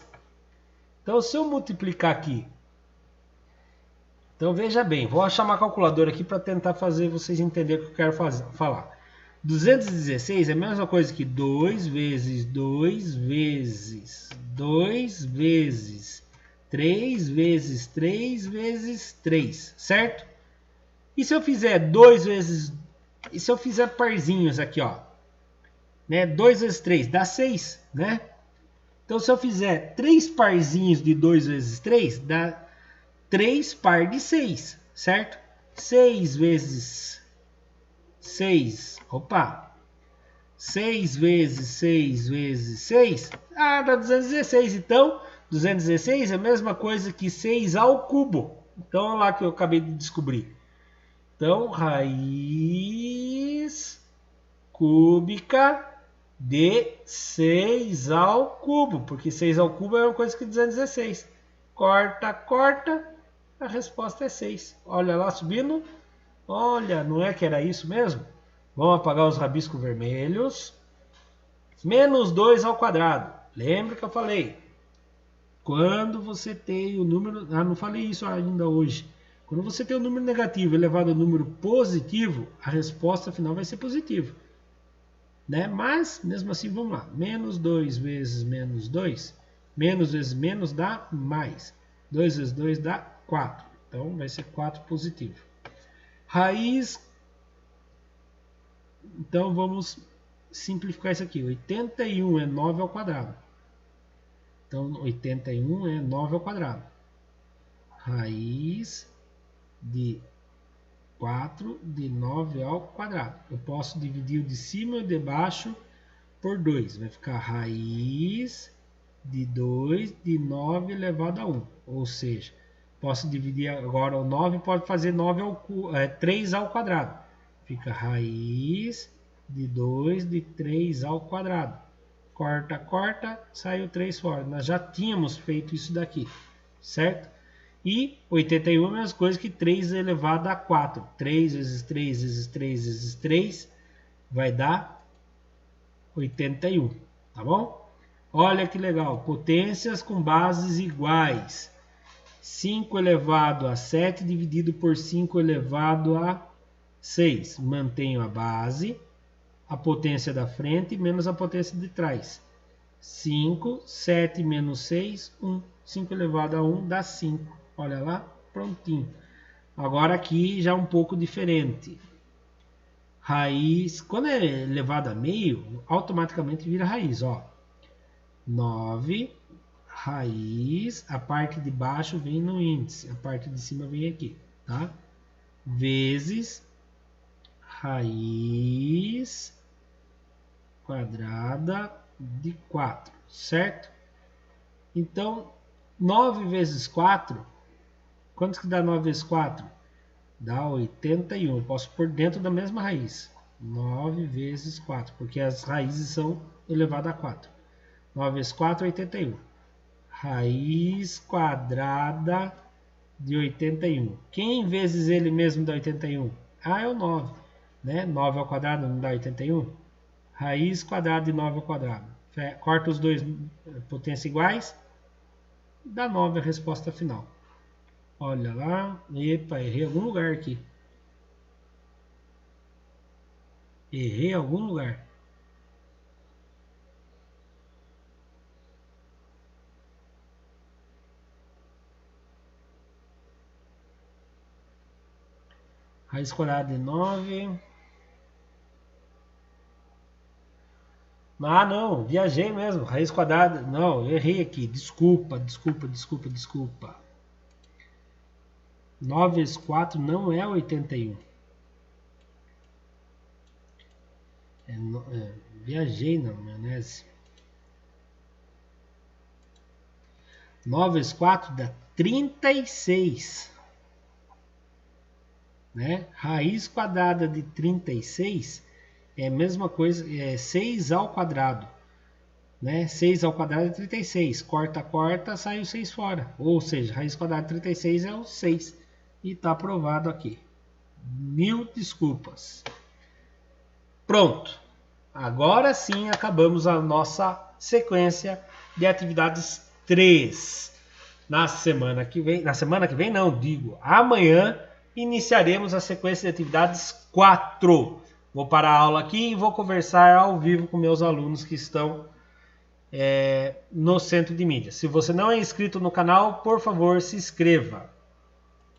Então se eu multiplicar aqui. Então veja bem, vou achar uma calculadora aqui para tentar fazer vocês entenderem o que eu quero falar. 216 é a mesma coisa que 2 vezes 2 vezes 2 vezes 3 vezes 3 vezes 3, certo? E se eu fizer 2 vezes... E se eu fizer parzinhos aqui, ó, né? 2 vezes 3 dá 6, né? Então se eu fizer 3 parzinhos de 2 vezes 3, dá 3 par de 6, certo? 6 vezes 6, opa, 6 vezes 6 vezes 6, dá 216. Então, 216 é a mesma coisa que 6 ao cubo. Então, olha lá que eu acabei de descobrir. Então, raiz cúbica de 6 ao cubo, porque 6 ao cubo é uma coisa que 216. Corta, corta, a resposta é 6. Olha lá subindo. Olha, não é que era isso mesmo? Vamos apagar os rabiscos vermelhos. Menos 2 ao quadrado. Lembra que eu falei? Quando você tem o número... não falei isso ainda hoje. Quando você tem o número negativo elevado ao número positivo, a resposta final vai ser positiva. Né? Mas, mesmo assim, vamos lá. Menos 2 vezes menos 2. Menos vezes menos dá mais. 2 vezes 2 dá 4. Então, vai ser 4 positivo. Raiz... Então, vamos simplificar isso aqui. 81 é 9 ao quadrado. Então, 81 é 9 ao quadrado. Raiz de 4 de 9 ao quadrado. Eu posso dividir o de cima e o de baixo por 2. Vai ficar raiz de 2 de 9 elevado a 1. Ou seja, posso dividir agora o 9, pode fazer 3 ao quadrado. Fica raiz de 2 de 3 ao quadrado. Corta, corta, saiu 3 fora. Nós já tínhamos feito isso daqui, certo? E 81 é a mesma coisa que 3 elevado a 4. 3 vezes 3 vezes 3 vezes 3 vai dar 81, tá bom? Olha que legal, potências com bases iguais. 5 elevado a 7 dividido por 5 elevado a 6. Mantenho a base, a potência da frente menos a potência de trás. 5, 7 menos 6, 1. 5 elevado a 1 dá 5. Olha lá, prontinho. Agora aqui já um pouco diferente. Raiz, quando é elevado a meio, automaticamente vira raiz, ó. 9, raiz, a parte de baixo vem no índice, a parte de cima vem aqui, tá? Vezes raiz quadrada de 4, certo? Então, 9 vezes 4, quanto que dá 9 vezes 4? Dá 81. Posso pôr dentro da mesma raiz. 9 vezes 4, porque as raízes são elevadas a 4. 9 vezes 4 é 81. Raiz quadrada de 81. Quem vezes ele mesmo dá 81? Ah, é o 9. Né? 9 ao quadrado não dá 81? Raiz quadrada de 9 ao quadrado. Corta os dois potências iguais. Dá 9 a resposta final. Olha lá. Epa, errei em algum lugar aqui. Errei em algum lugar. Raiz quadrada de 9. Ah, não. Viajei mesmo. Raiz quadrada. Não, errei aqui. Desculpa. 9 vezes 4 não é 81. Viajei na maionese. 9 vezes 4 dá 36. Né? Raiz quadrada de 36 é a mesma coisa, é 6 ao quadrado. Né? 6 ao quadrado é 36. Corta, sai o 6 fora. Ou seja, raiz quadrada de 36 é o 6. E está aprovado aqui. Mil desculpas. Pronto. Agora sim acabamos a nossa sequência de atividades 3. Na semana que vem não, digo, amanhã iniciaremos a sequência de atividades 4. Vou parar a aula aqui e vou conversar ao vivo com meus alunos que estão no centro de mídia. Se você não é inscrito no canal, por favor, se inscreva.